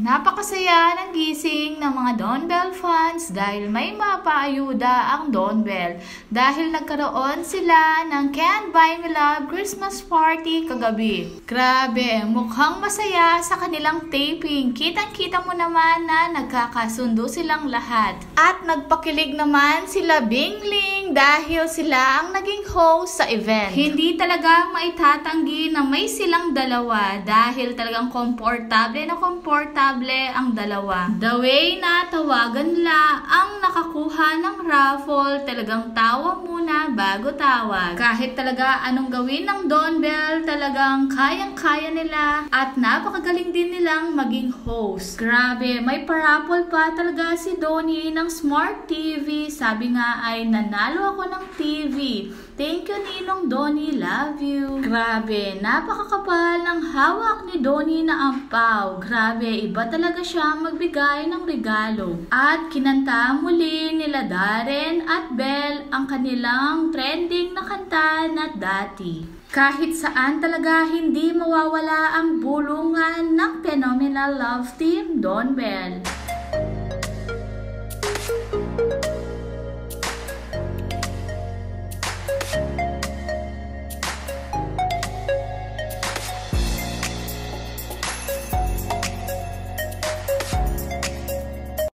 Napakasaya ng gising ng mga Don Bell fans dahil may mapaayuda ang Don Bell dahil nagkaroon sila ng Can't Buy Me Love Christmas Party kagabi. Grabe, mukhang masaya sa kanilang taping. Kitang-kita mo naman na nagkakasundo silang lahat. At nagpakilig naman sila Bingling dahil sila ang naging host sa event. Hindi talaga maitatanggi na may silang dalawa dahil talagang komportable ang dalawa. The way na tawagan nila ang nakakuha ng raffle, talagang tawa muna bago tawag. Kahit talaga anong gawin ng Don Bell, talagang kayang-kaya nila at napakagaling din nilang maging host. Grabe, may paraffle pa talaga si Donnie ng Smart TV. Sabi nga ay nanalo ako ng TV. Thank you Ninong Donnie, love you. Grabe, napakakapal ng hawak ni Donnie na ampaw. Grabe, iba talaga siya magbigay ng regalo. At kinanta muli nila Darren at Belle ang kanilang trending na kanta na Dati. Kahit saan talaga hindi mawawala ang bulungan ng Phenomenal Love Team Don Bell.